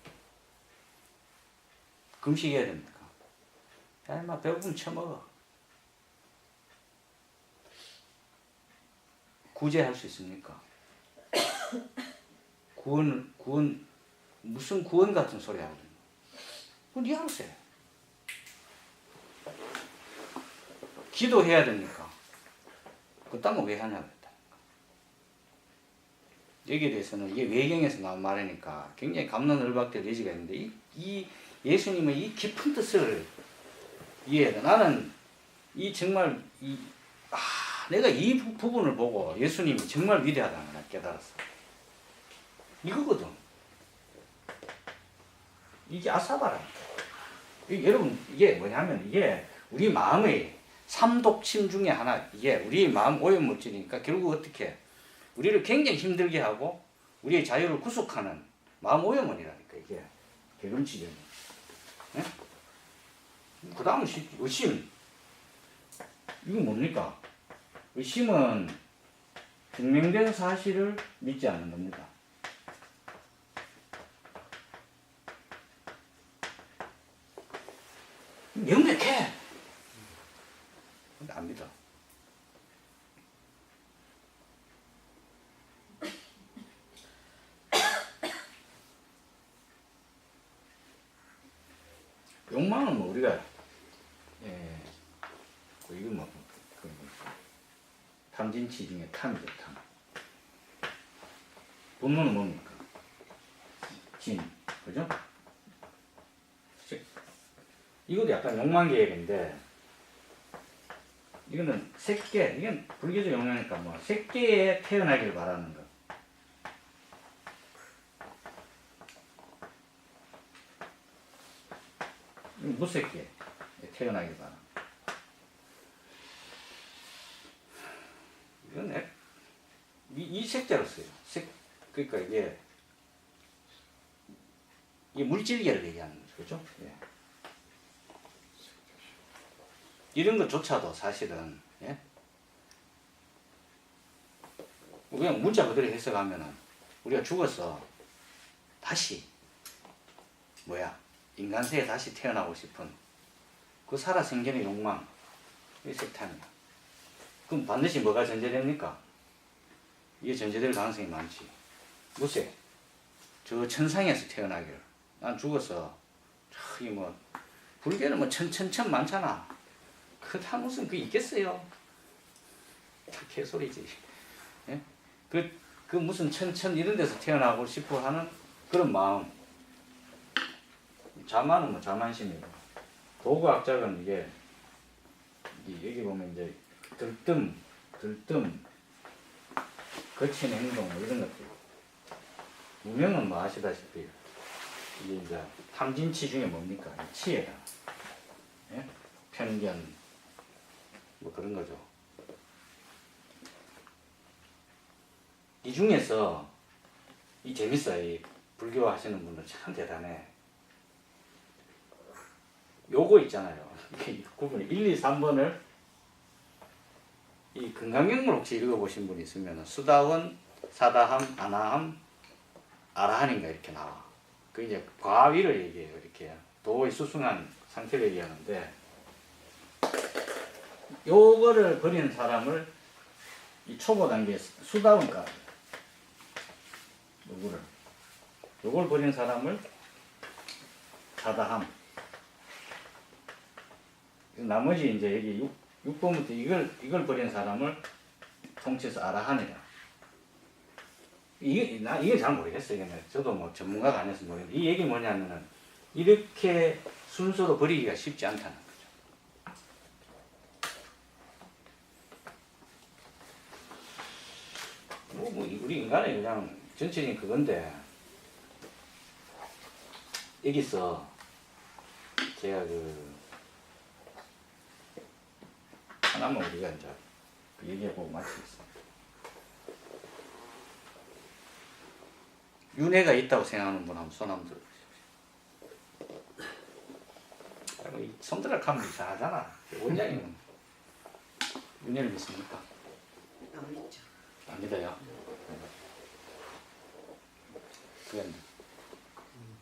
금식해야 됩니까? 야, 인마 배고프면 처먹어. 구제할 수 있습니까? 무슨 구원 같은 소리 하거든. 그건 네 알아서 해. 기도해야 됩니까? 그딴 거 왜 하냐고 했다. 여기에 대해서는 이게 외경에서 나온 말이니까 굉장히 갑론을박될 여지가 있는데 이 예수님의 이 깊은 뜻을 이해해야 돼. 나는 이 정말 내가 이 부분을 보고 예수님이 정말 위대하다는 걸 깨달았어. 이거거든. 이게 아사바라. 여러분 이게 뭐냐면 이게 우리 마음의 삼독침 중에 하나. 이게 우리 마음 오염물질이니까 결국 어떻게 우리를 굉장히 힘들게 하고 우리의 자유를 구속하는 마음 오염원이라니까 이게 개금치견이. 네? 그 다음은 의심. 이거 뭡니까? 의심은 증명된 사실을 믿지 않는 겁니다. 명백해. 근데 안 믿어. 욕망은 뭐 우리가 이거 뭐 탐진치 중에 탐이죠, 탐. 분노는 뭡니까? 진, 그죠? 이것도 약간 욕망 계획인데, 이거는 새끼, 이건 불교적 용어니까 뭐, 새끼에 태어나길 바라는 거. 무새끼에 태어나길 바라는 거. 이건 이 색자로 써요. 그러니까 이게 물질계를 얘기하는 거죠. 그죠? 예. 이런 것조차도 사실은, 예? 그냥 문자 그대로 해석하면은, 우리가 죽어서 다시, 인간세에 다시 태어나고 싶은 그 살아생전의 욕망, 이게 색탄이야. 그럼 반드시 뭐가 전제됩니까? 이게 전제될 가능성이 많지. 무색. 저 천상에서 태어나기를. 난 죽어서 저기 뭐 불교는 뭐 천천천 많잖아. 그다 무슨 그 있겠어요? 다 개소리지. 예? 그 무슨 천천 이런 데서 태어나고 싶어 하는 그런 마음. 자만은 뭐 자만심이고. 도구학자는 이게 여기 보면 이제 들뜸, 거친 행동 뭐 이런 것들. 무명은 뭐 아시다시피 이게 이제 탐진치 중에 뭡니까? 치예다. 예? 편견 뭐 그런 거죠. 이 중에서 이 재밌어요. 이 불교 하시는 분들 참 대단해. 요거 있잖아요. 이 구분 1, 2, 3번을 이 금강경물 혹시 읽어보신 분 있으면 수다원, 사다함, 아나함, 아라한인가 이렇게 나와. 그 이제 과위를 얘기해요. 이렇게 도의 수승한 상태를 얘기하는데 요거를 버리는 사람을 이 초보 단계 수다원까지 요걸 버리는 사람을 사다함. 나머지 이제 여기 6번부터 이걸 버리는 사람을 통째서 아라한이라. 이게 잘 모르겠어요. 저도 뭐 전문가가 아니어서 모르겠는데 이 얘기 뭐냐면은 이렇게 순서로 버리기가 쉽지 않다는 거죠. 뭐 우리 인간의 그냥 전체적인 그건데 여기서 제가 하나만 우리가 이제 얘기해보고 마치겠습니다. 윤회가 있다고 생각하는 분 한번 손 한번 들어보십시오. 손들어 가면 이상하잖아. 원장님은 윤회를 믿습니까? 안 믿죠. 안 믿어요. 그건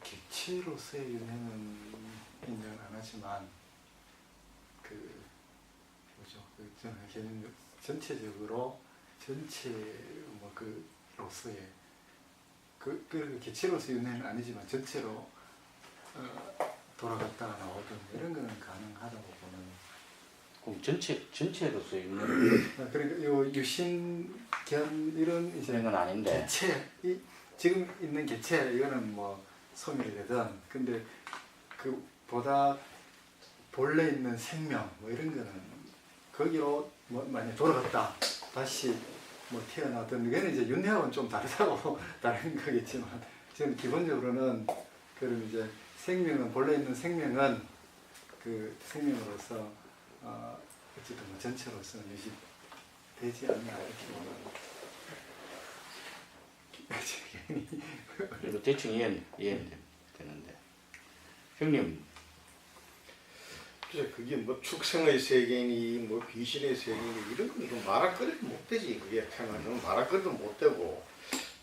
개체로서의 윤회는 인정 안 하지만 저는 개념 전체적으로 전체 뭐 그로서의 그 개체로서의 윤회는 아니지만 전체로 돌아갔다가 나오든 이런 거는 가능하다고 보는. 그럼 전체로서의 윤회는 그러니까 요 유신견 이런 이제 그런 건 아닌데. 개체 지금 있는 개체 이거는 뭐 소멸이 되든 근데 그 보다 본래 있는 생명 뭐 이런 거는 거기로 뭐 만약 돌아갔다 다시 뭐 태어나든 이거는 이제 윤회하고는 좀 다르다고 다른 거겠지만 지금 기본적으로는 그럼 이제 생명은 본래 있는 생명은 그 생명으로서 어쨌든 뭐 전체로서 유지되지 않나 이렇게 보는. 그리고 대충 이해는 되는데 형님 그래서 그게 뭐 축생의 세계니 뭐 귀신의 세계니 이런 건 좀 말할거리도 못 되지. 그게 태어나면 말할거리도 못 되고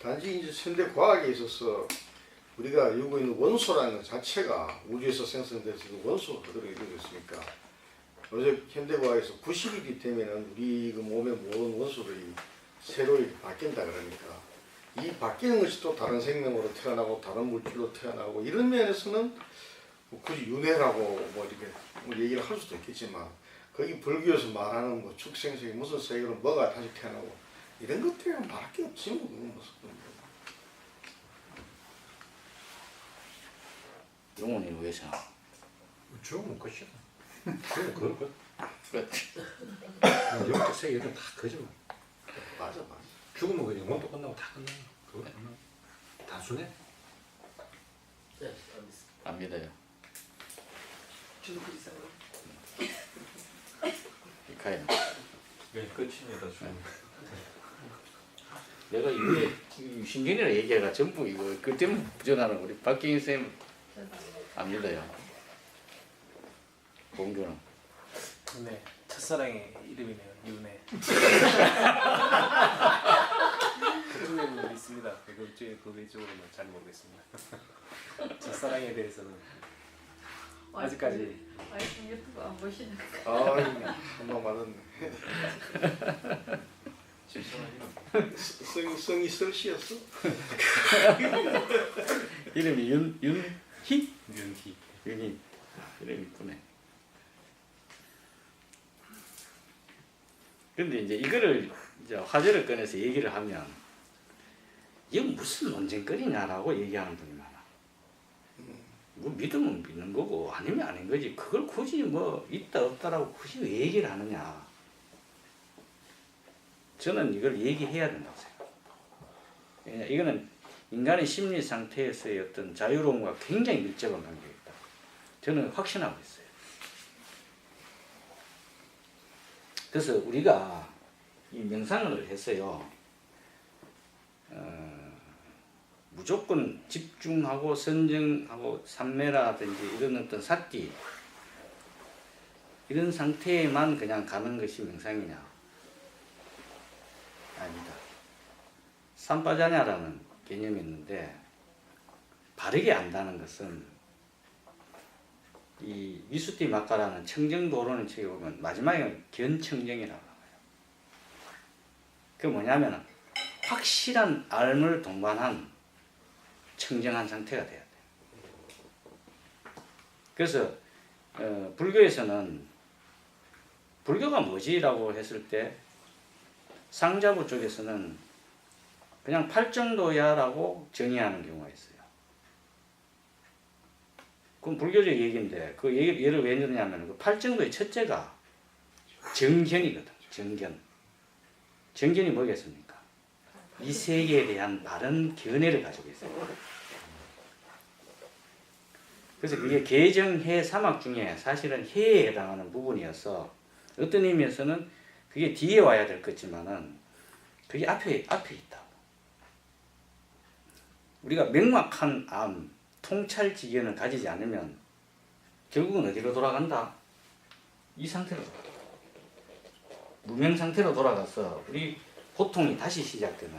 단지 이제 현대 과학에 있어서 우리가 알고 있는 원소라는 것 자체가 우주에서 생성돼서 원소가 그대로 이루어져 있으니까 어제 현대 과학에서 90일이 되면은 우리 그 몸의 모든 원소들이 새로 이렇게 바뀐다 그러니까 이 바뀌는 것이 또 다른 생명으로 태어나고 다른 물질로 태어나고 이런 면에서는 뭐 굳이 윤회라고 뭐 이렇게 뭐 얘기를 할 수도 있겠지만 거기 불교에서 말하는 뭐 축생세계 무슨 세계로 뭐가 다시 태어나고 이런 것 때문에 말할 게 없지 뭐 그건 무슨 영혼이 왜 생각? 죽으면 끝이다. 그럼 영적 세계는 다 거짓말. 맞아. 죽으면 그 영혼도 끝나고 다 끝나. 그거 끝나. 단순해. 안 믿어요. 저도 그리 생각. 이카이는 네, 끝입니다. 내가 이게 유신견이라 얘기해가 전부 이거 그 때문에 부정하는 우리 박경희 쌤 안 믿어요. 공교는 네, 첫사랑의 이름이네요. 윤회. 그런 면이 있습니다. 그 외적으로는 잘 모르겠습니다. 첫사랑에 대해서는 아직까지 말씀 유튜브 안 보시는 거. 한방 맞았네. 성이 설씨였어? 이름이 윤희? 윤희. 윤희. 이름이 이쁘네. 근데 이제 이거를 이제 화제를 꺼내서 얘기를 하면 이게 무슨 논쟁거리냐라고 얘기하는 분이 많아. 뭐 믿으면 믿는 거고 아니면 아닌 거지. 그걸 굳이 뭐 있다 없다라고 굳이 왜 얘기를 하느냐. 저는 이걸 얘기해야 된다고 생각해요. 왜냐, 이거는 인간의 심리 상태에서의 어떤 자유로움과 굉장히 밀접한 관계가 있다. 저는 확신하고 있어요. 그래서 우리가 이 명상을 해서요, 무조건 집중하고 선정하고 삼매라든지 이런 어떤 사띠 이런 상태에만 그냥 가는 것이 명상이냐? 아니다. 삼빠자냐라는 개념이 있는데 바르게 안다는 것은 이 미수띠 막가라는 청정도로는 책에 보면 마지막에 견청정이라고 나와요. 그게 뭐냐면 확실한 알을 동반한 청정한 상태가 돼야 돼요. 그래서 불교에서는 불교가 뭐지라고 했을 때 상자부 쪽에서는 그냥 팔정도야라고 정의하는 경우가 있어요. 그건 불교적 얘기인데 그 예를 왜 들냐면 그 팔정도의 첫째가 정견이거든. 정견. 정견이 뭐겠습니까? 이 세계에 대한 바른 견해를 가지고 있어요. 그래서 그게 개정해 사막 중에 사실은 해에 해당하는 부분이어서 어떤 의미에서는 그게 뒤에 와야 될 거지만은 그게 앞에 있다. 우리가 명확한 암, 통찰지견을 가지지 않으면 결국은 어디로 돌아간다? 이 상태로 돌아간다. 무명 상태로 돌아가서 우리 고통이 다시 시작되는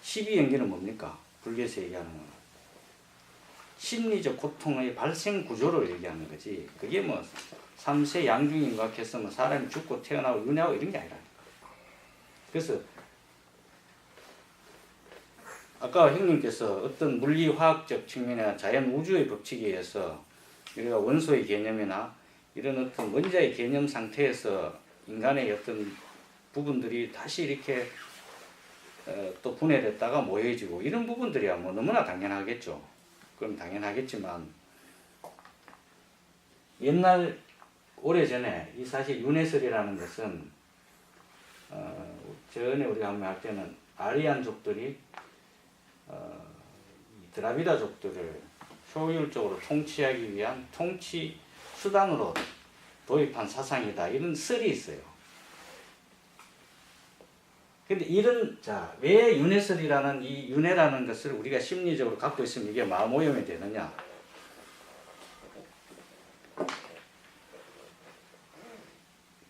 12연계는 뭡니까? 불교에서 얘기하는 건 심리적 고통의 발생 구조를 얘기하는 거지. 그게 뭐 3세 양중인과학해서 뭐 사람이 죽고 태어나고 윤회하고 이런 게 아니라니까. 그래서 아까 형님께서 어떤 물리화학적 측면이나 자연 우주의 법칙에 의해서 우리가 원소의 개념이나 이런 어떤 원자의 개념 상태에서 인간의 어떤 부분들이 다시 이렇게 또 분해됐다가 모여지고 이런 부분들이야 뭐 너무나 당연하겠죠. 그럼 당연하겠지만 옛날 오래전에 이 사실 윤회설이라는 것은 전에 우리가 한번 할 때는 아리안족들이 드라비다족들을 효율적으로 통치하기 위한 통치 수단으로 도입한 사상이다. 이런 썰이 있어요. 근데 이런, 자, 왜 윤회설이라는 이 윤회라는 것을 우리가 심리적으로 갖고 있으면 이게 마모염이 되느냐?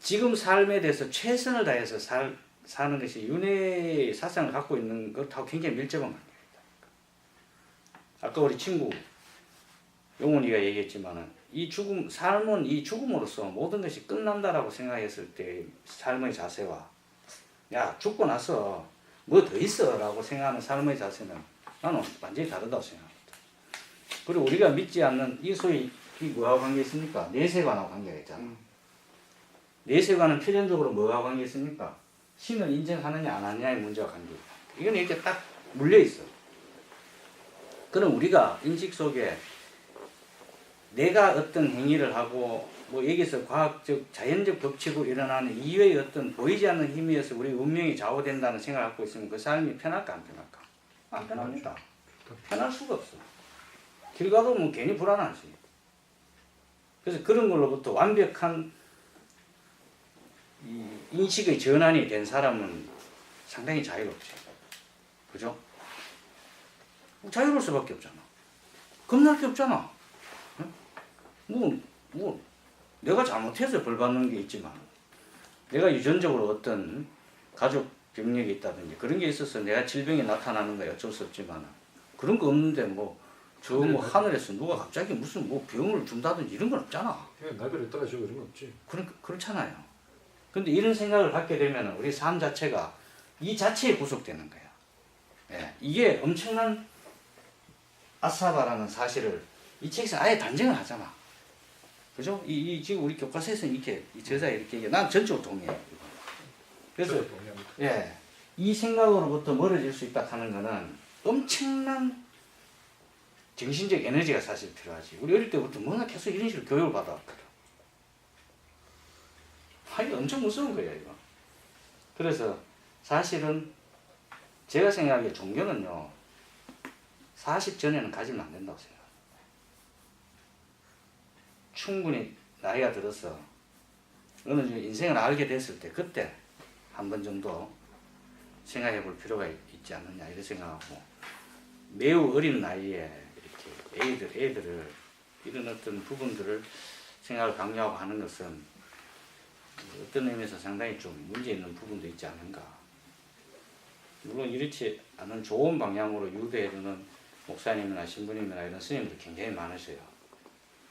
지금 삶에 대해서 최선을 다해서 사는 것이 윤회의 사상을 갖고 있는 것하고 굉장히 밀접한 관계입니다. 아까 우리 친구 용훈이가 얘기했지만은 이 죽음, 삶은 이 죽음으로써 모든 것이 끝난다라고 생각했을 때 삶의 자세와 야 죽고 나서 뭐 더 있어 라고 생각하는 삶의 자세는 나는 완전히 다르다고 생각합니다. 그리고 우리가 믿지 않는 이 소위 이 뭐하고 관계 있습니까? 내세관하고 관계가 있잖아. 내세관은 필연적으로 뭐하고 관계 있습니까? 신을 인정하느냐 안 하느냐의 문제와 관계 있다. 이건 이렇게 딱 물려 있어. 그럼 우리가 인식 속에 내가 어떤 행위를 하고 뭐 여기서 과학적 자연적 법칙으로 일어나는 이외의 어떤 보이지 않는 힘에 의해서 우리 운명이 좌우된다는 생각을 갖고 있으면 그 삶이 편할까 안 편할까? 안 편합니다. 편할 수가 없어. 길 가도 뭐 괜히 불안하지. 그래서 그런 걸로부터 완벽한 이 인식의 전환이 된 사람은 상당히 자유롭지. 그죠? 자유로울 수밖에 없잖아. 겁날 게 없잖아. 뭐 내가 잘못해서 벌 받는 게 있지만 내가 유전적으로 어떤 가족 병력이 있다든지 그런 게 있어서 내가 질병이 나타나는 거야 어쩔 수 없지만 그런 거 없는데 뭐 하늘에서 누가 갑자기 무슨 뭐 병을 준다든지 이런 건 없잖아. 그냥 날별에 떨어지고 이런 거 없지. 그렇잖아요. 근데 이런 생각을 갖게 되면 우리 삶 자체가 이 자체에 구속되는 거야. 예, 이게 엄청난 아사바라는 사실을 이 책에서 아예 단정을 하잖아. 그죠? 이 지금 우리 교과서에서는 이렇게 이 저자에 이렇게 얘기해. 난 전적으로 동의해요. 그래서 저도 동의합니다. 예, 이 생각으로부터 멀어질 수 있다 하는 거는 엄청난 정신적 에너지가 사실 필요하지. 우리 어릴 때부터 뭔가 계속 이런 식으로 교육을 받아왔거든. 이거 엄청 무서운 거야 이거. 그래서 사실은 제가 생각하기에 종교는요 40 전에는 가지면 안 된다고 생각해요. 충분히 나이가 들어서 어느 정도 인생을 알게 됐을 때 그때 한 번 정도 생각해 볼 필요가 있지 않느냐 이렇게 생각하고, 매우 어린 나이에 이렇게 애들을 이런 어떤 부분들을 생각을 강요하고 하는 것은 어떤 의미에서 상당히 좀 문제 있는 부분도 있지 않는가. 물론 이렇지 않은 좋은 방향으로 유도해주는 목사님이나 신부님이나 이런 스님들이 굉장히 많으세요.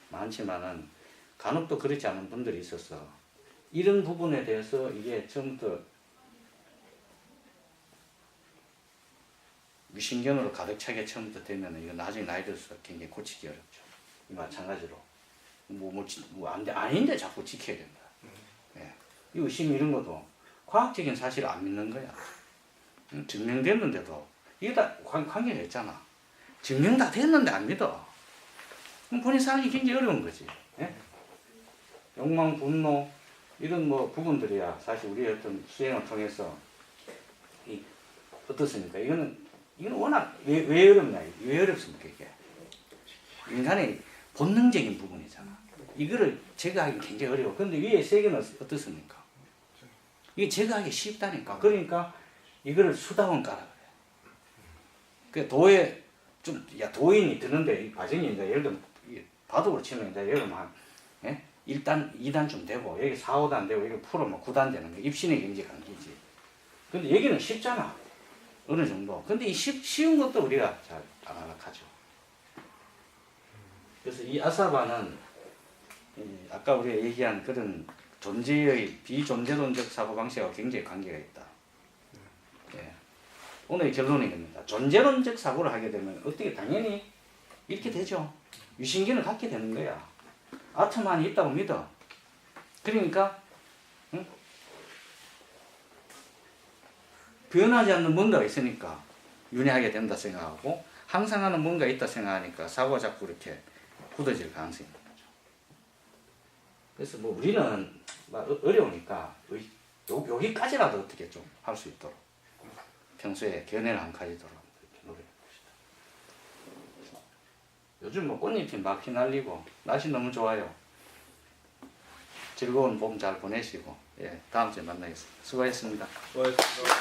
많지만은 간혹 또 그렇지 않은 분들이 있어서 이런 부분에 대해서 이게 처음부터 무신견으로 가득 차게 처음부터 되면은 이거 나중에 나이 들어서 굉장히 고치기 어렵죠. 이 마찬가지로 아닌데 자꾸 지켜야 된다. 예. 이 의심 이런 것도 과학적인 사실을 안 믿는 거야. 증명됐는데도 이게 다 관계가 있잖아. 증명 다 됐는데 안 믿어. 그럼 본인 살기 굉장히 어려운 거지. 예? 욕망, 분노 이런 뭐 부분들이야 사실 우리의 어떤 수행을 통해서 어떻습니까? 이거는 워낙 왜 어렵냐? 왜 어렵습니까 이게? 인간의 본능적인 부분이잖아. 이거를 제거하기 굉장히 어려워. 근데 위에 세 개는 어떻습니까? 이게 제거하기 쉽다니까. 그러니까 이거를 수다원 깔아 그래. 그 도에 도인이 드는데 이 과정이 이제 예를 들면 바둑으로 치면 이제 예를 들면 한 1단, 2단 좀 되고 여기 4, 5단 되고 여기 풀어면 9단 되는 거 입신의 경지 관계지. 근데 여기는 쉽잖아. 어느 정도. 근데 이 쉬운 것도 우리가 잘 안 알아가죠. 그래서 이 아사바는 아까 우리가 얘기한 그런 존재의 비존재론적 사고방식하고 굉장히 관계가 있다. 예. 오늘의 결론이 겁니다. 존재론적 사고를 하게 되면 어떻게 당연히 이렇게 되죠. 유신견을 갖게 되는 거야. 아트만이 있다고 믿어. 그러니까 변하지 않는 뭔가가 있으니까 윤회하게 된다 생각하고 항상 하는 뭔가 있다 생각하니까 사고가 자꾸 이렇게 굳어질 가능성이 있는 거죠. 그래서 뭐 우리는 어려우니까 여기까지라도 어떻게 좀 할 수 있도록 평소에 견해를 안 가지도록 이렇게 노력해 봅시다. 요즘 뭐 꽃잎이 막 휘날리고 날씨 너무 좋아요. 즐거운 봄 잘 보내시고 다음 주에 만나겠습니다. 수고하셨습니다. 수고하셨습니다.